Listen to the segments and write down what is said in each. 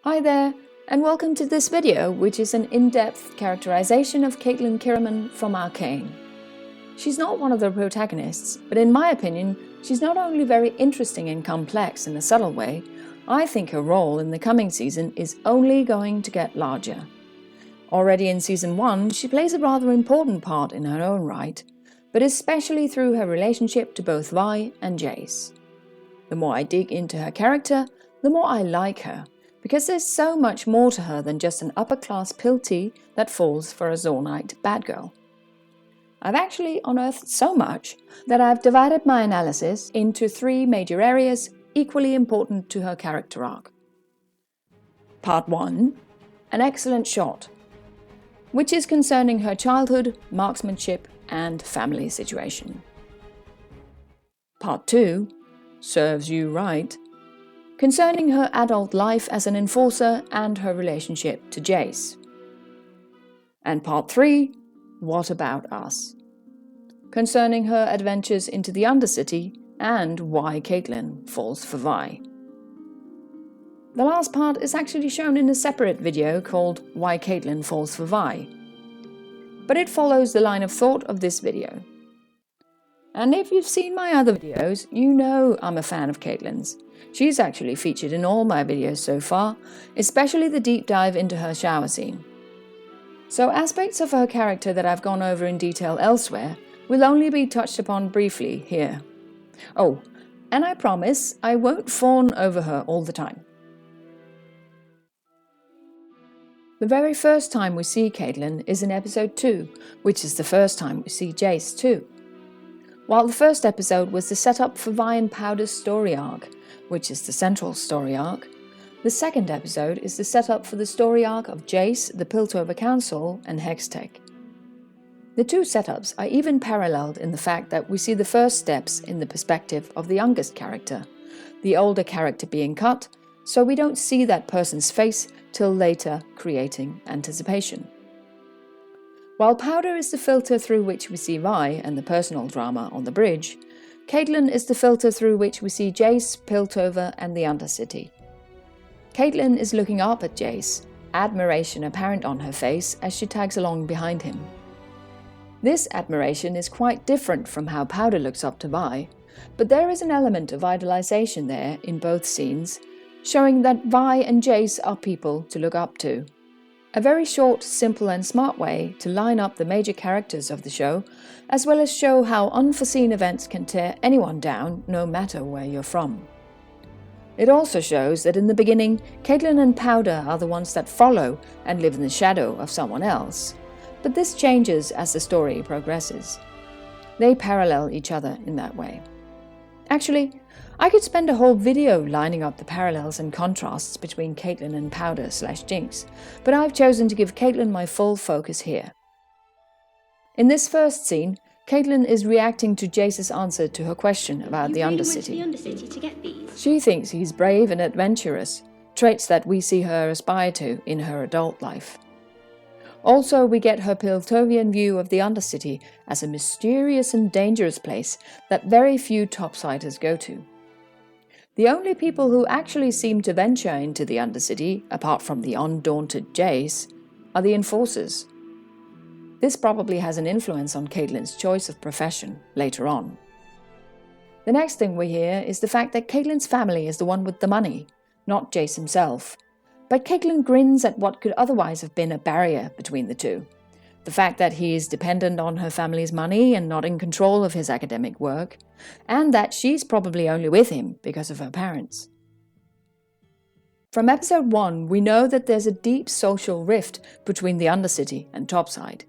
Hi there, and welcome to this video, which is an in-depth characterization of Caitlyn Kiramman from Arcane. She's not one of the protagonists, but in my opinion, she's not only very interesting and complex in a subtle way, I think her role in the coming season is only going to get larger. Already in Season 1, she plays a rather important part in her own right, but especially through her relationship to both Vi and Jayce. The more I dig into her character, the more I like her, because there's so much more to her than just an upper-class pilty that falls for a Zornite bad girl. I've actually unearthed so much that I've divided my analysis into 3 major areas equally important to her character arc. Part 1, an excellent shot, which is concerning her childhood, marksmanship and family situation. Part 2, serves you right, concerning her adult life as an enforcer and her relationship to Jayce. And Part 3, what about us, concerning her adventures into the Undercity and why Caitlyn falls for Vi. The last part is actually shown in a separate video called Why Caitlyn Falls for Vi, but it follows the line of thought of this video. And if you've seen my other videos, you know I'm a fan of Caitlyn's. She's actually featured in all my videos so far, especially the deep dive into her shower scene. So aspects of her character that I've gone over in detail elsewhere will only be touched upon briefly here. Oh, and I promise I won't fawn over her all the time. The very first time we see Caitlyn is in episode 2, which is the first time we see Jayce too. While the first episode was the setup for Vi and Powder's story arc, which is the central story arc, the second episode is the setup for the story arc of Jayce, the Piltover Council and Hextech. The two setups are even paralleled in the fact that we see the first steps in the perspective of the youngest character, the older character being cut, so we don't see that person's face till later, creating anticipation. While Powder is the filter through which we see Vi and the personal drama on the bridge, Caitlyn is the filter through which we see Jayce, Piltover and the Undercity. Caitlyn is looking up at Jayce, admiration apparent on her face as she tags along behind him. This admiration is quite different from how Powder looks up to Vi, but there is an element of idolization there in both scenes, showing that Vi and Jayce are people to look up to. A very short, simple and smart way to line up the major characters of the show, as well as show how unforeseen events can tear anyone down no matter where you're from. It also shows that in the beginning, Caitlyn and Powder are the ones that follow and live in the shadow of someone else, but this changes as the story progresses. They parallel each other in that way. Actually, I could spend a whole video lining up the parallels and contrasts between Caitlyn and Powder/Jinx, but I've chosen to give Caitlyn my full focus here. In this first scene, Caitlyn is reacting to Jayce's answer to her question about the Undercity. She thinks he's brave and adventurous, traits that we see her aspire to in her adult life. Also, we get her Piltovian view of the Undercity as a mysterious and dangerous place that very few topsiders go to. The only people who actually seem to venture into the Undercity, apart from the undaunted Jayce, are the enforcers. This probably has an influence on Caitlyn's choice of profession later on. The next thing we hear is the fact that Caitlyn's family is the one with the money, not Jayce himself. But Caitlyn grins at what could otherwise have been a barrier between the two. The fact that he is dependent on her family's money and not in control of his academic work, and that she's probably only with him because of her parents. From episode 1, we know that there's a deep social rift between the Undercity and Topside.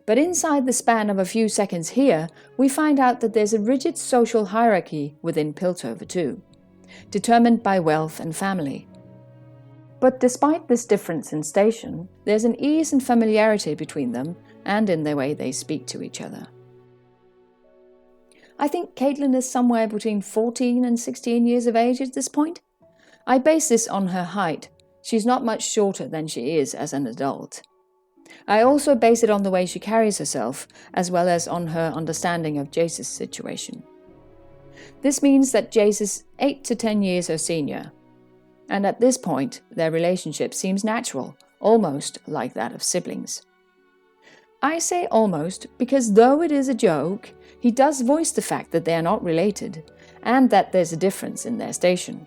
But inside the span of a few seconds here, we find out that there's a rigid social hierarchy within Piltover too, determined by wealth and family. But despite this difference in station, there's an ease and familiarity between them and in the way they speak to each other. I think Caitlyn is somewhere between 14 and 16 years of age at this point. I base this on her height. She's not much shorter than she is as an adult. I also base it on the way she carries herself, as well as on her understanding of Jayce's situation. This means that Jayce is 8 to 10 years her senior. And at this point, their relationship seems natural, almost like that of siblings. I say almost because though it is a joke, he does voice the fact that they are not related, and that there's a difference in their station.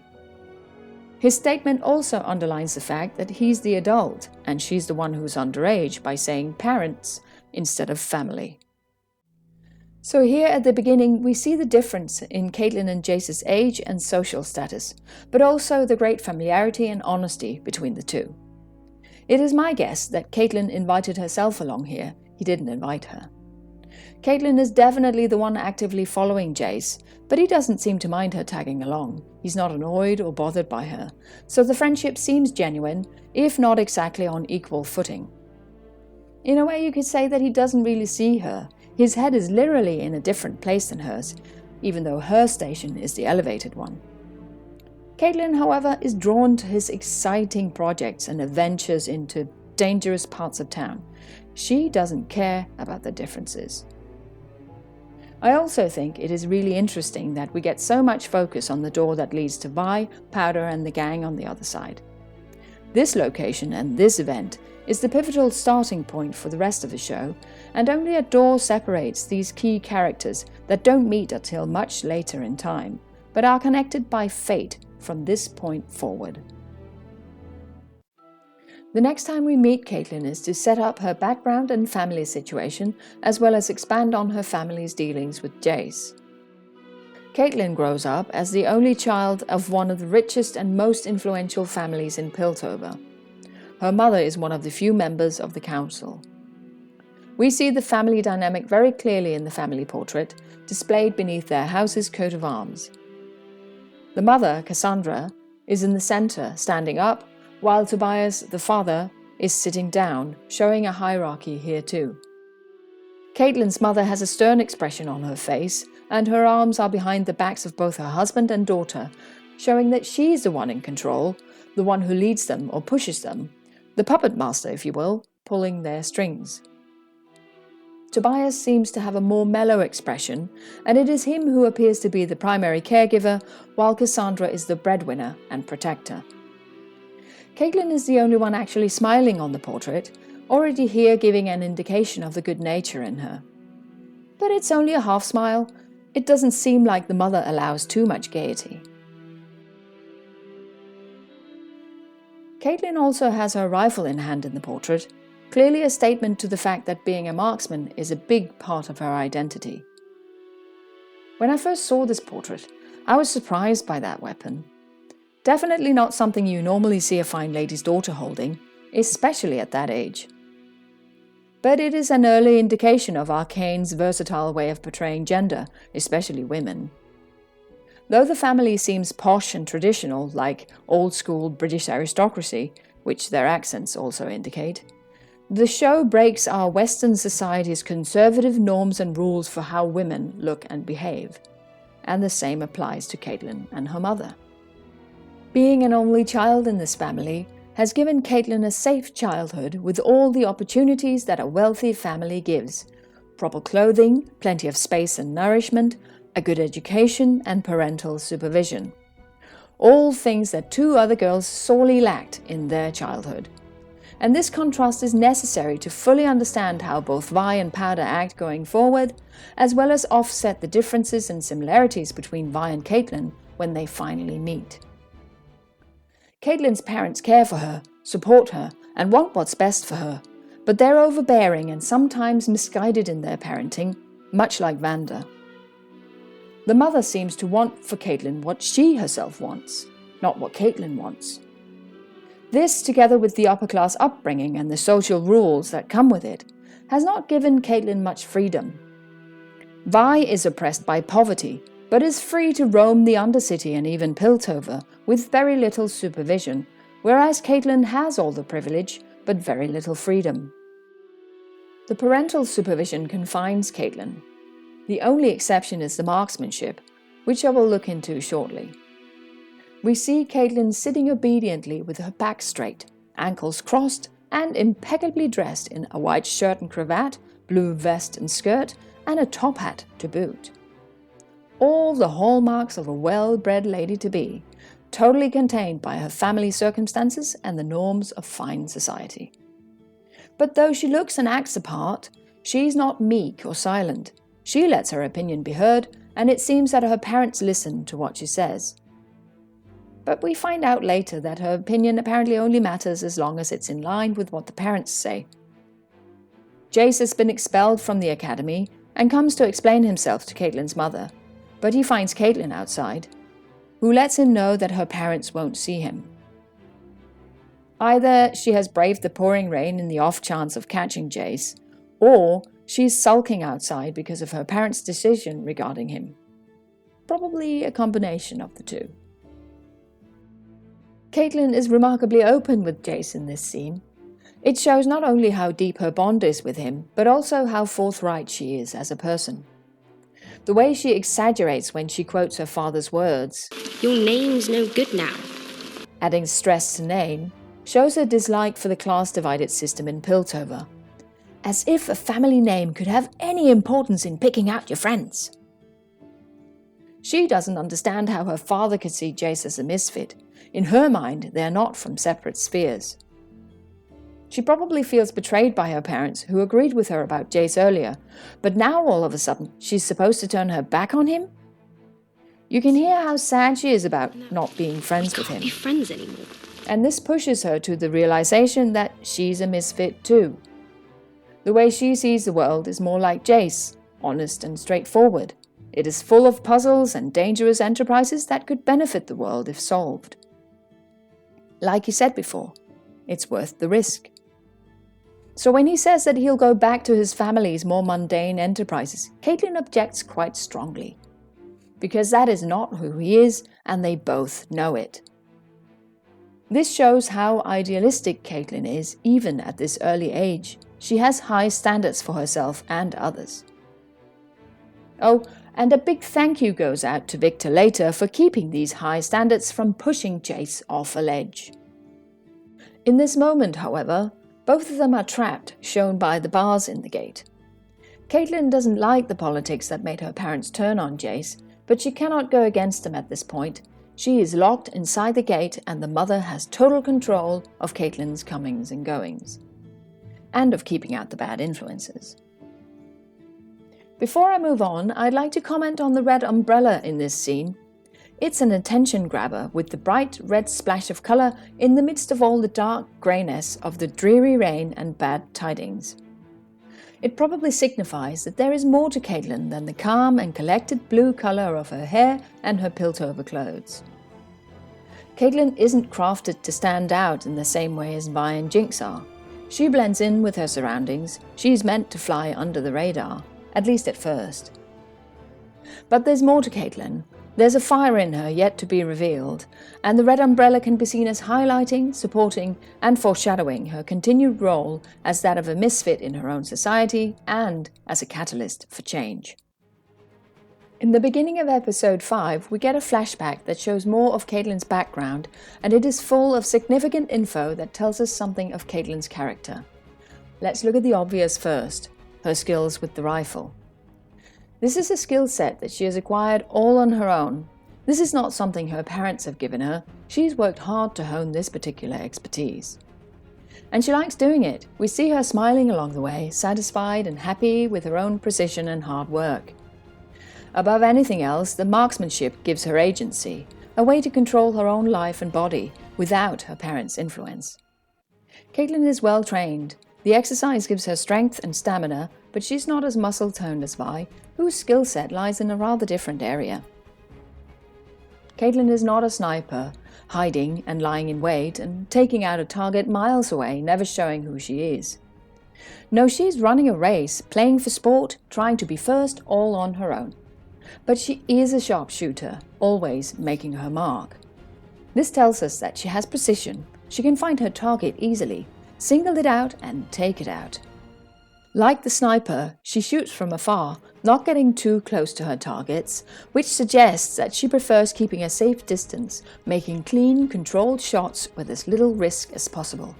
His statement also underlines the fact that he's the adult and she's the one who's underage by saying parents instead of family. So here at the beginning we see the difference in Caitlyn and Jayce's age and social status, but also the great familiarity and honesty between the two. It is my guess that Caitlyn invited herself along here, he didn't invite her. Caitlyn is definitely the one actively following Jayce, but he doesn't seem to mind her tagging along. He's not annoyed or bothered by her, so the friendship seems genuine, if not exactly on equal footing. In a way you could say that he doesn't really see her. His head is literally in a different place than hers, even though her station is the elevated one. Caitlyn, however, is drawn to his exciting projects and adventures into dangerous parts of town. She doesn't care about the differences. I also think it is really interesting that we get so much focus on the door that leads to Vi, Powder and the gang on the other side. This location and this event is the pivotal starting point for the rest of the show, and only a door separates these key characters that don't meet until much later in time, but are connected by fate from this point forward. The next time we meet Caitlyn is to set up her background and family situation, as well as expand on her family's dealings with Jayce. Caitlyn grows up as the only child of one of the richest and most influential families in Piltover. Her mother is one of the few members of the council. We see the family dynamic very clearly in the family portrait, displayed beneath their house's coat of arms. The mother, Cassandra, is in the center, standing up, while Tobias, the father, is sitting down, showing a hierarchy here too. Caitlyn's mother has a stern expression on her face, and her arms are behind the backs of both her husband and daughter, showing that she's the one in control, the one who leads them or pushes them, the puppet master, if you will, pulling their strings. Tobias seems to have a more mellow expression, and it is him who appears to be the primary caregiver, while Cassandra is the breadwinner and protector. Caitlyn is the only one actually smiling on the portrait, already here giving an indication of the good nature in her. But it's only a half smile. It doesn't seem like the mother allows too much gaiety. Caitlyn also has her rifle in hand in the portrait, clearly a statement to the fact that being a marksman is a big part of her identity. When I first saw this portrait, I was surprised by that weapon. Definitely not something you normally see a fine lady's daughter holding, especially at that age. But it is an early indication of Arcane's versatile way of portraying gender, especially women. Though the family seems posh and traditional, like old-school British aristocracy, which their accents also indicate, the show breaks our Western society's conservative norms and rules for how women look and behave. And the same applies to Caitlyn and her mother. Being an only child in this family has given Caitlyn a safe childhood with all the opportunities that a wealthy family gives. Proper clothing, plenty of space and nourishment, a good education and parental supervision. All things that two other girls sorely lacked in their childhood. And this contrast is necessary to fully understand how both Vi and Powder act going forward, as well as offset the differences and similarities between Vi and Caitlyn when they finally meet. Caitlyn's parents care for her, support her, and want what's best for her, but they're overbearing and sometimes misguided in their parenting, much like Vander. The mother seems to want for Caitlyn what she herself wants, not what Caitlyn wants. This, together with the upper-class upbringing and the social rules that come with it, has not given Caitlyn much freedom. Vi is oppressed by poverty, but is free to roam the Undercity and even Piltover with very little supervision, whereas Caitlyn has all the privilege, but very little freedom. The parental supervision confines Caitlyn. The only exception is the marksmanship, which I will look into shortly. We see Caitlyn sitting obediently with her back straight, ankles crossed, and impeccably dressed in a white shirt and cravat, blue vest and skirt, and a top hat to boot. All the hallmarks of a well-bred lady-to-be, totally contained by her family circumstances and the norms of fine society. But though she looks and acts a part, she's not meek or silent. She lets her opinion be heard, and it seems that her parents listen to what she says. But we find out later that her opinion apparently only matters as long as it's in line with what the parents say. Jayce has been expelled from the academy and comes to explain himself to Caitlyn's mother, but he finds Caitlyn outside, who lets him know that her parents won't see him. Either she has braved the pouring rain in the off chance of catching Jayce, or she's sulking outside because of her parents' decision regarding him. Probably a combination of the two. Caitlyn is remarkably open with Jayce in this scene. It shows not only how deep her bond is with him, but also how forthright she is as a person. The way she exaggerates when she quotes her father's words, "Your name's no good now," adding stress to name, shows her dislike for the class-divided system in Piltover. As if a family name could have any importance in picking out your friends. She doesn't understand how her father could see Jayce as a misfit. In her mind, they are not from separate spheres. She probably feels betrayed by her parents, who agreed with her about Jayce earlier, but now all of a sudden she's supposed to turn her back on him? You can hear how sad she is about not being friends with him. Be friends anymore. And this pushes her to the realization that she's a misfit too. The way she sees the world is more like Jayce, honest and straightforward. It is full of puzzles and dangerous enterprises that could benefit the world if solved. Like he said before, it's worth the risk. So when he says that he'll go back to his family's more mundane enterprises, Caitlyn objects quite strongly. Because that is not who he is, and they both know it. This shows how idealistic Caitlyn is, even at this early age. She has high standards for herself and others. Oh, and a big thank you goes out to Victor later for keeping these high standards from pushing Jayce off a ledge. In this moment, however, both of them are trapped, shown by the bars in the gate. Caitlyn doesn't like the politics that made her parents turn on Jayce, but she cannot go against them at this point. She is locked inside the gate, and the mother has total control of Caitlyn's comings and goings, and of keeping out the bad influences. Before I move on, I'd like to comment on the red umbrella in this scene. It's an attention grabber with the bright red splash of colour in the midst of all the dark greyness of the dreary rain and bad tidings. It probably signifies that there is more to Caitlyn than the calm and collected blue colour of her hair and her Piltover clothes. Caitlyn isn't crafted to stand out in the same way as Vi and Jinx are. She blends in with her surroundings. She's meant to fly under the radar, at least at first. But there's more to Caitlyn. There's a fire in her yet to be revealed, and the red umbrella can be seen as highlighting, supporting, and foreshadowing her continued role as that of a misfit in her own society and as a catalyst for change. In the beginning of episode 5, we get a flashback that shows more of Caitlyn's background, and it is full of significant info that tells us something of Caitlyn's character. Let's look at the obvious first, her skills with the rifle. This is a skill set that she has acquired all on her own. This is not something her parents have given her. She's worked hard to hone this particular expertise. And she likes doing it. We see her smiling along the way, satisfied and happy with her own precision and hard work. Above anything else, the marksmanship gives her agency, a way to control her own life and body without her parents' influence. Caitlyn is well trained. The exercise gives her strength and stamina, but she's not as muscle-toned as Vi, whose skill set lies in a rather different area. Caitlyn is not a sniper, hiding and lying in wait and taking out a target miles away, never showing who she is. No, she's running a race, playing for sport, trying to be first, all on her own. But she is a sharpshooter, always making her mark. This tells us that she has precision. She can find her target easily, single it out and take it out. Like the sniper, she shoots from afar, not getting too close to her targets, which suggests that she prefers keeping a safe distance, making clean, controlled shots with as little risk as possible.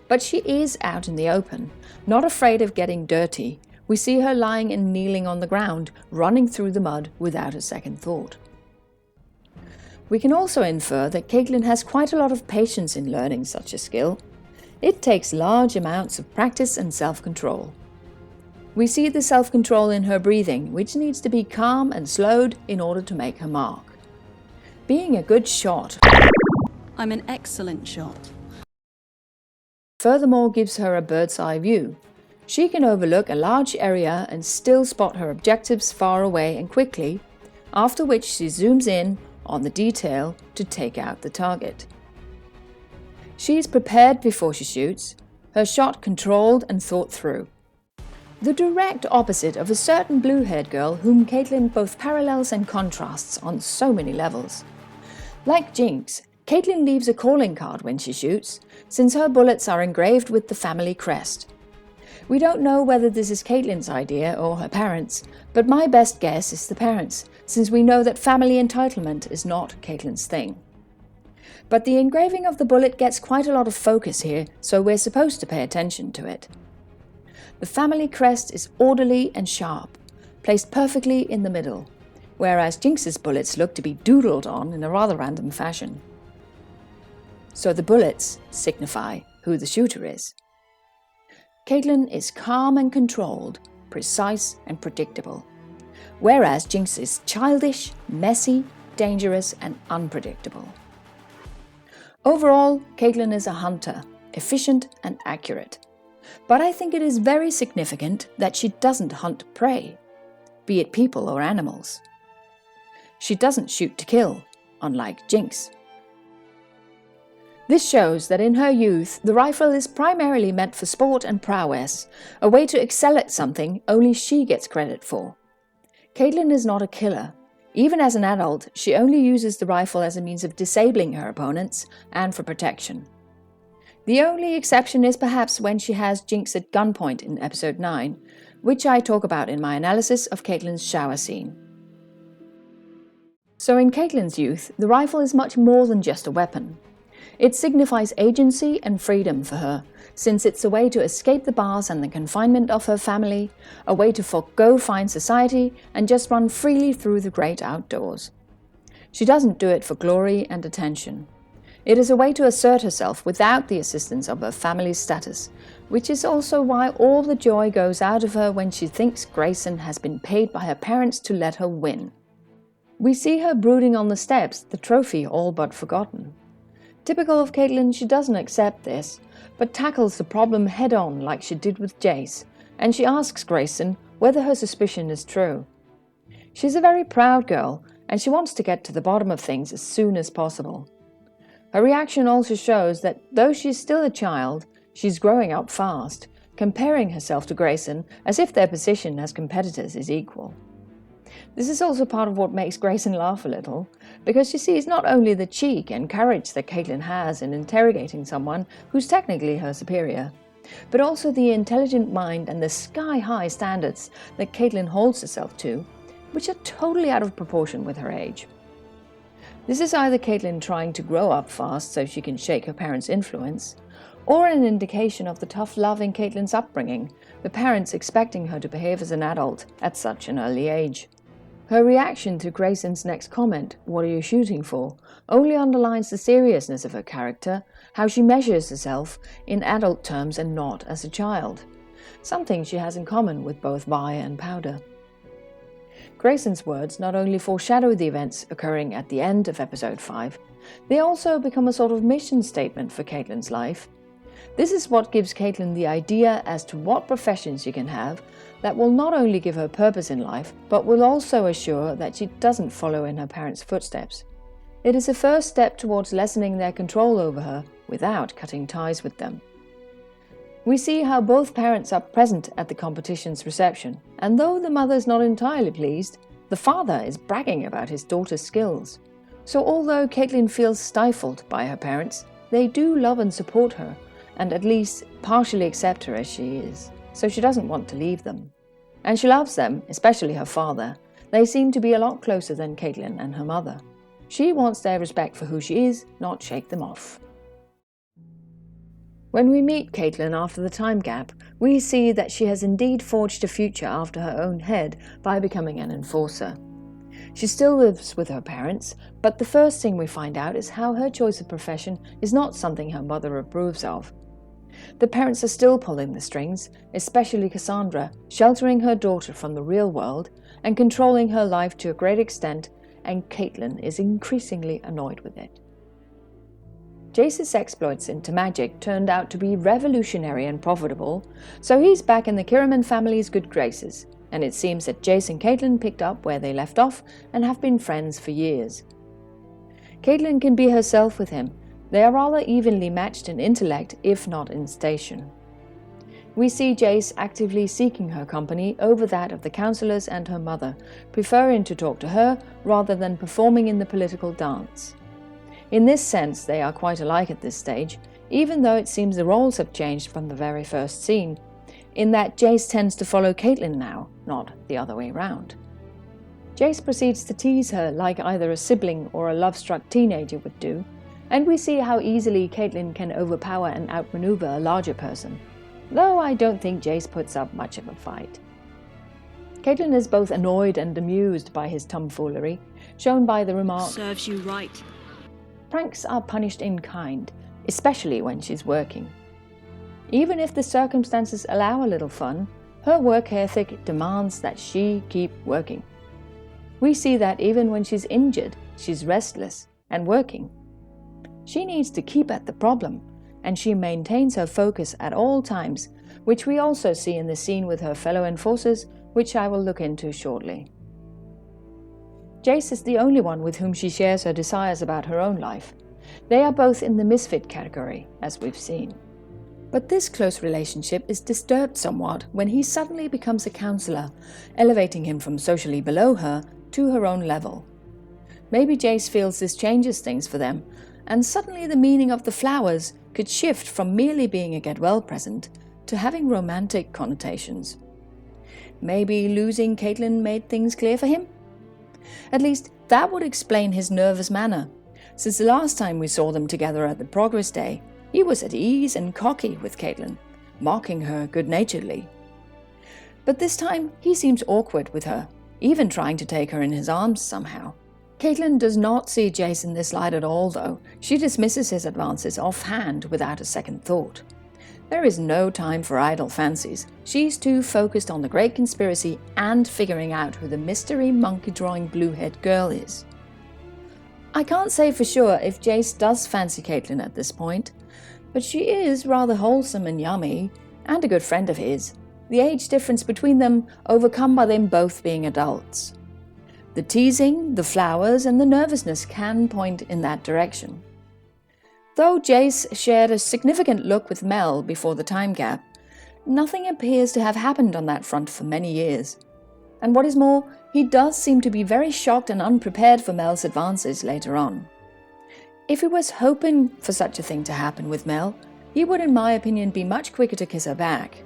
But she is out in the open, not afraid of getting dirty. We see her lying and kneeling on the ground, running through the mud without a second thought. We can also infer that Caitlyn has quite a lot of patience in learning such a skill. It takes large amounts of practice and self-control. We see the self-control in her breathing, which needs to be calm and slowed in order to make her mark. Being a good shot, I'm an excellent shot. furthermore gives her a bird's eye view. She can overlook a large area and still spot her objectives far away and quickly, after which she zooms in on the detail to take out the target. She is prepared before she shoots, her shot controlled and thought through. The direct opposite of a certain blue-haired girl whom Caitlyn both parallels and contrasts on so many levels. Like Jayce, Caitlyn leaves a calling card when she shoots, since her bullets are engraved with the family crest. We don't know whether this is Caitlyn's idea or her parents', but my best guess is the parents', since we know that family entitlement is not Caitlyn's thing. But the engraving of the bullet gets quite a lot of focus here, so we're supposed to pay attention to it. The family crest is orderly and sharp, placed perfectly in the middle, whereas Jayce's bullets look to be doodled on in a rather random fashion. So the bullets signify who the shooter is. Caitlyn is calm and controlled, precise and predictable, whereas Jayce is childish, messy, dangerous and unpredictable. Overall, Caitlyn is a hunter, efficient and accurate. But I think it is very significant that she doesn't hunt prey, be it people or animals. She doesn't shoot to kill, unlike Jayce. This shows that in her youth, the rifle is primarily meant for sport and prowess, a way to excel at something only she gets credit for. Caitlyn is not a killer. Even as an adult, she only uses the rifle as a means of disabling her opponents and for protection. The only exception is perhaps when she has Jayce at gunpoint in episode 9, which I talk about in my analysis of Caitlyn's shower scene. So in Caitlyn's youth, the rifle is much more than just a weapon. It signifies agency and freedom for her, since it's a way to escape the bars and the confinement of her family, a way to forgo fine society and just run freely through the great outdoors. She doesn't do it for glory and attention. It is a way to assert herself without the assistance of her family's status, which is also why all the joy goes out of her when she thinks Grayson has been paid by her parents to let her win. We see her brooding on the steps, the trophy all but forgotten. Typical of Caitlyn, she doesn't accept this, but tackles the problem head-on like she did with Jayce, and she asks Grayson whether her suspicion is true. She's a very proud girl, and she wants to get to the bottom of things as soon as possible. Her reaction also shows that though she's still a child, she's growing up fast, comparing herself to Grayson as if their position as competitors is equal. This is also part of what makes Grayson laugh a little, because she sees not only the cheek and courage that Caitlyn has in interrogating someone who's technically her superior, but also the intelligent mind and the sky-high standards that Caitlyn holds herself to, which are totally out of proportion with her age. This is either Caitlyn trying to grow up fast so she can shake her parents' influence, or an indication of the tough love in Caitlyn's upbringing, the parents expecting her to behave as an adult at such an early age. Her reaction to Grayson's next comment, "What are you shooting for?" only underlines the seriousness of her character, how she measures herself in adult terms and not as a child, something she has in common with both Vi and Powder. Grayson's words not only foreshadow the events occurring at the end of episode 5, they also become a sort of mission statement for Caitlyn's life. This is what gives Caitlyn the idea as to what profession she can have that will not only give her purpose in life, but will also assure that she doesn't follow in her parents' footsteps. It is a first step towards lessening their control over her without cutting ties with them. We see how both parents are present at the competition's reception, and though the mother is not entirely pleased, the father is bragging about his daughter's skills. So although Caitlyn feels stifled by her parents, they do love and support her, and at least partially accept her as she is, so she doesn't want to leave them. And she loves them, especially her father. They seem to be a lot closer than Caitlyn and her mother. She wants their respect for who she is, not shake them off. When we meet Caitlyn after the time gap, we see that she has indeed forged a future after her own head by becoming an enforcer. She still lives with her parents, but the first thing we find out is how her choice of profession is not something her mother approves of. The parents are still pulling the strings, especially Cassandra, sheltering her daughter from the real world and controlling her life to a great extent, and Caitlyn is increasingly annoyed with it. Jayce's exploits into magic turned out to be revolutionary and profitable, so he's back in the Kiramman family's good graces, and it seems that Jayce and Caitlyn picked up where they left off and have been friends for years. Caitlyn can be herself with him. They are rather evenly matched in intellect, if not in station. We see Jayce actively seeking her company over that of the councillors and her mother, preferring to talk to her rather than performing in the political dance. In this sense, they are quite alike at this stage, even though it seems the roles have changed from the very first scene, in that Jayce tends to follow Caitlyn now, not the other way round. Jayce proceeds to tease her like either a sibling or a love-struck teenager would do, and we see how easily Caitlyn can overpower and outmaneuver a larger person, though I don't think Jayce puts up much of a fight. Caitlyn is both annoyed and amused by his tomfoolery, shown by the remark, Serves you right. "Pranks are punished in kind, especially when she's working." Even if the circumstances allow a little fun, her work ethic demands that she keep working. We see that even when she's injured, she's restless and working. She needs to keep at the problem, and she maintains her focus at all times, which we also see in the scene with her fellow enforcers, which I will look into shortly. Jayce is the only one with whom she shares her desires about her own life. They are both in the misfit category, as we've seen. But this close relationship is disturbed somewhat when he suddenly becomes a counsellor, elevating him from socially below her to her own level. Maybe Jayce feels this changes things for them, and suddenly the meaning of the flowers could shift from merely being a get-well present to having romantic connotations. Maybe losing Caitlyn made things clear for him? At least, that would explain his nervous manner. Since the last time we saw them together at the Progress Day, he was at ease and cocky with Caitlyn, mocking her good-naturedly. But this time, he seems awkward with her, even trying to take her in his arms somehow. Caitlyn does not see Jayce in this light at all, though. She dismisses his advances offhand without a second thought. There is no time for idle fancies. She's too focused on the great conspiracy and figuring out who the mystery monkey-drawing blue-haired girl is. I can't say for sure if Jayce does fancy Caitlyn at this point, but she is rather wholesome and yummy, and a good friend of his, the age difference between them overcome by them both being adults. The teasing, the flowers, and the nervousness can point in that direction. Though Jayce shared a significant look with Mel before the time gap, nothing appears to have happened on that front for many years. And what is more, he does seem to be very shocked and unprepared for Mel's advances later on. If he was hoping for such a thing to happen with Mel, he would, in my opinion, be much quicker to kiss her back.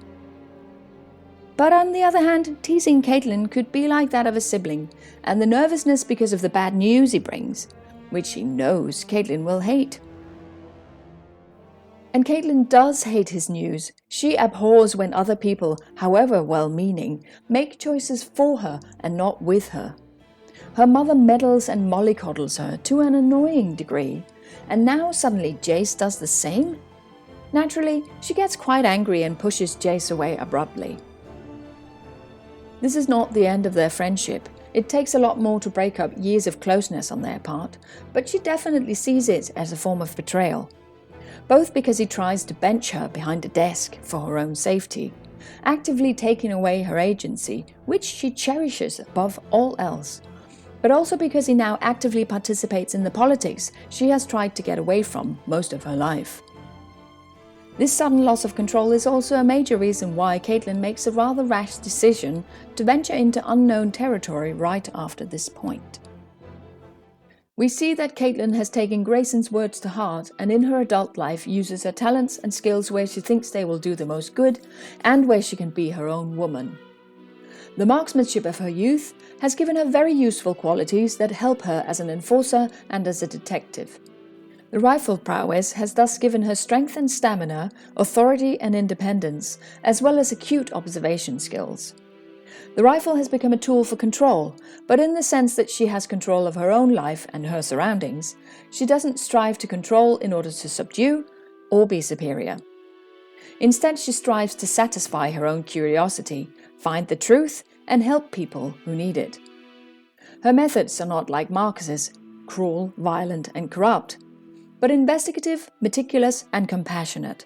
But on the other hand, teasing Caitlyn could be like that of a sibling, and the nervousness because of the bad news he brings, which he knows Caitlyn will hate. And Caitlyn does hate his news. She abhors when other people, however well-meaning, make choices for her and not with her. Her mother meddles and mollycoddles her to an annoying degree, and now suddenly Jayce does the same? Naturally, she gets quite angry and pushes Jayce away abruptly. This is not the end of their friendship. It takes a lot more to break up years of closeness on their part, but she definitely sees it as a form of betrayal. Both because he tries to bench her behind a desk for her own safety, actively taking away her agency, which she cherishes above all else, but also because he now actively participates in the politics she has tried to get away from most of her life. This sudden loss of control is also a major reason why Caitlyn makes a rather rash decision to venture into unknown territory right after this point. We see that Caitlyn has taken Grayson's words to heart and in her adult life uses her talents and skills where she thinks they will do the most good and where she can be her own woman. The marksmanship of her youth has given her very useful qualities that help her as an enforcer and as a detective. The rifle prowess has thus given her strength and stamina, authority and independence, as well as acute observation skills. The rifle has become a tool for control, but in the sense that she has control of her own life and her surroundings, she doesn't strive to control in order to subdue or be superior. Instead, she strives to satisfy her own curiosity, find the truth, and help people who need it. Her methods are not like Marcus's, cruel, violent, and corrupt, but investigative, meticulous, and compassionate.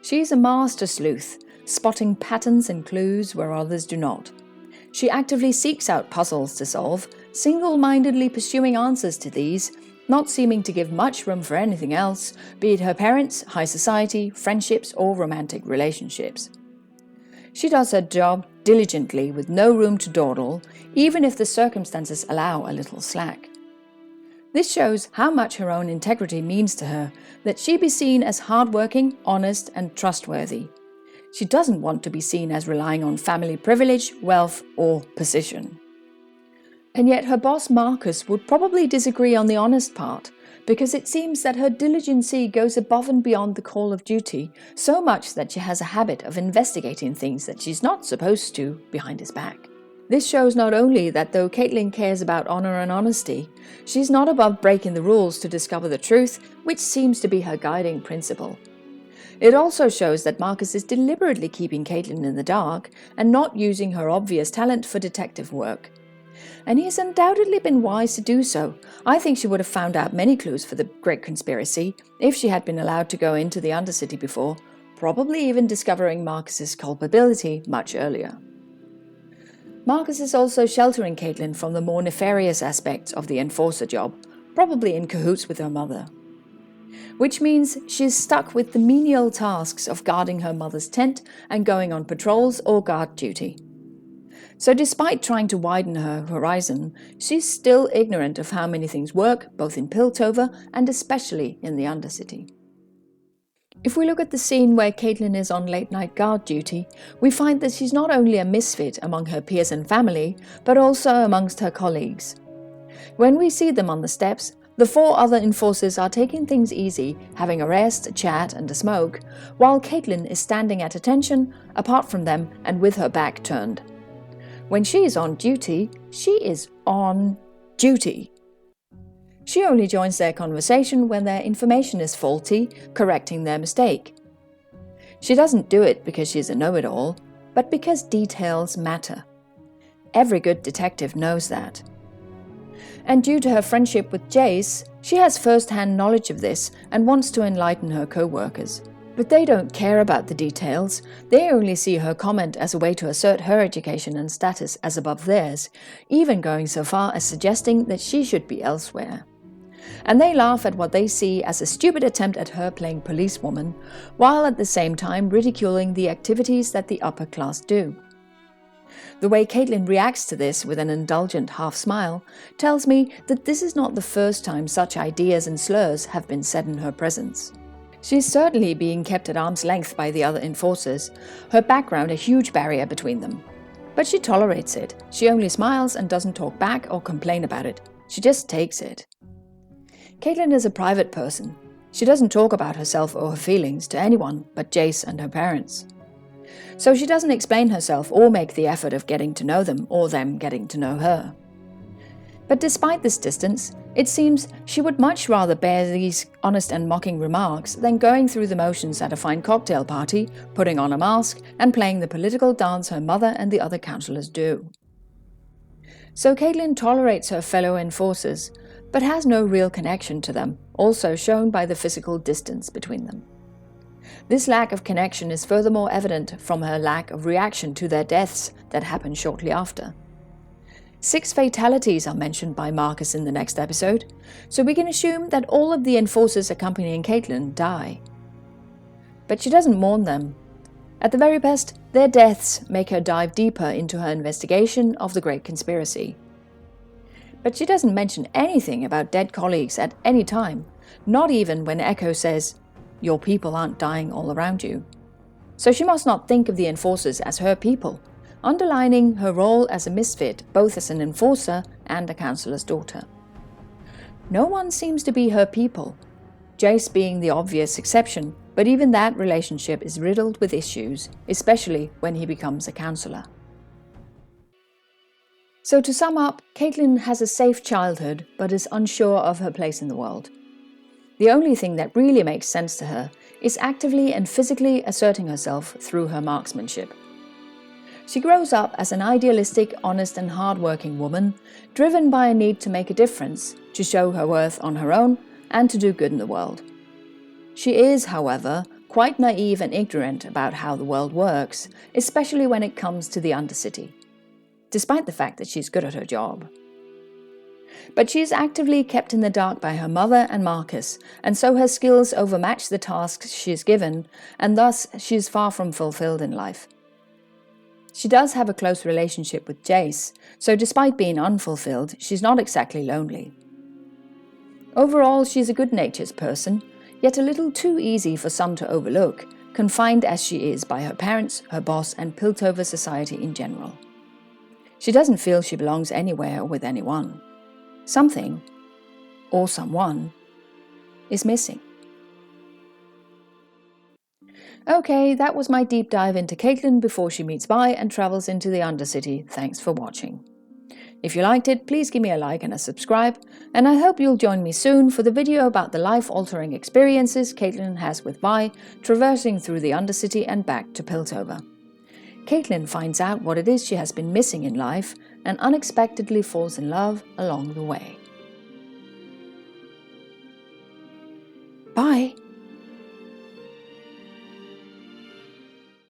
She is a master sleuth, spotting patterns and clues where others do not. She actively seeks out puzzles to solve, single-mindedly pursuing answers to these, not seeming to give much room for anything else, be it her parents, high society, friendships, or romantic relationships. She does her job diligently with no room to dawdle, even if the circumstances allow a little slack. This shows how much her own integrity means to her, that she be seen as hardworking, honest, and trustworthy. She doesn't want to be seen as relying on family privilege, wealth, or position. And yet her boss Marcus would probably disagree on the honest part, because it seems that her diligency goes above and beyond the call of duty, so much that she has a habit of investigating things that she's not supposed to behind his back. This shows not only that though Caitlyn cares about honor and honesty, she's not above breaking the rules to discover the truth, which seems to be her guiding principle. It also shows that Marcus is deliberately keeping Caitlyn in the dark and not using her obvious talent for detective work. And he has undoubtedly been wise to do so. I think she would have found out many clues for the Great Conspiracy if she had been allowed to go into the Undercity before, probably even discovering Marcus's culpability much earlier. Marcus is also sheltering Caitlyn from the more nefarious aspects of the enforcer job, probably in cahoots with her mother. Which means she is stuck with the menial tasks of guarding her mother's tent and going on patrols or guard duty. So despite trying to widen her horizon, she's still ignorant of how many things work, both in Piltover and especially in the Undercity. If we look at the scene where Caitlyn is on late-night guard duty, we find that she's not only a misfit among her peers and family, but also amongst her colleagues. When we see them on the steps, the 4 other enforcers are taking things easy, having a rest, a chat, and a smoke, while Caitlyn is standing at attention, apart from them and with her back turned. When she is on duty, she is on duty. She only joins their conversation when their information is faulty, correcting their mistake. She doesn't do it because she's a know-it-all, but because details matter. Every good detective knows that. And due to her friendship with Jayce, she has first-hand knowledge of this and wants to enlighten her co-workers. But they don't care about the details. They only see her comment as a way to assert her education and status as above theirs, even going so far as suggesting that she should be elsewhere. And they laugh at what they see as a stupid attempt at her playing policewoman, while at the same time ridiculing the activities that the upper class do. The way Caitlyn reacts to this with an indulgent half-smile tells me that this is not the first time such ideas and slurs have been said in her presence. She is certainly being kept at arm's length by the other enforcers, her background a huge barrier between them. But she tolerates it. She only smiles and doesn't talk back or complain about it. She just takes it. Caitlyn is a private person. She doesn't talk about herself or her feelings to anyone but Jayce and her parents. So she doesn't explain herself or make the effort of getting to know them or them getting to know her. But despite this distance, it seems she would much rather bear these honest and mocking remarks than going through the motions at a fine cocktail party, putting on a mask, and playing the political dance her mother and the other councillors do. So Caitlyn tolerates her fellow enforcers, but has no real connection to them, also shown by the physical distance between them. This lack of connection is furthermore evident from her lack of reaction to their deaths that happen shortly after. 6 fatalities are mentioned by Marcus in the next episode, so we can assume that all of the enforcers accompanying Caitlyn die. But she doesn't mourn them. At the very best, their deaths make her dive deeper into her investigation of the Great Conspiracy. But she doesn't mention anything about dead colleagues at any time, not even when Echo says, "Your people aren't dying all around you." So she must not think of the enforcers as her people, underlining her role as a misfit both as an enforcer and a councillor's daughter. No one seems to be her people, Jayce being the obvious exception, but even that relationship is riddled with issues, especially when he becomes a councillor. So to sum up, Caitlyn has a safe childhood but is unsure of her place in the world. The only thing that really makes sense to her is actively and physically asserting herself through her marksmanship. She grows up as an idealistic, honest and hard-working woman, driven by a need to make a difference, to show her worth on her own and to do good in the world. She is, however, quite naive and ignorant about how the world works, especially when it comes to the Undercity, despite the fact that she's good at her job. But she is actively kept in the dark by her mother and Marcus, and so her skills overmatch the tasks she is given, and thus she is far from fulfilled in life. She does have a close relationship with Jayce, so despite being unfulfilled, she's not exactly lonely. Overall, she's a good-natured person, yet a little too easy for some to overlook, confined as she is by her parents, her boss, and Piltover society in general. She doesn't feel she belongs anywhere or with anyone. Something, or someone, is missing. Okay, that was my deep dive into Caitlyn before she meets Vi and travels into the Undercity. Thanks for watching. If you liked it, please give me a like and a subscribe, and I hope you'll join me soon for the video about the life-altering experiences Caitlyn has with Vi, traversing through the Undercity and back to Piltover. Caitlyn finds out what it is she has been missing in life and unexpectedly falls in love along the way. Bye!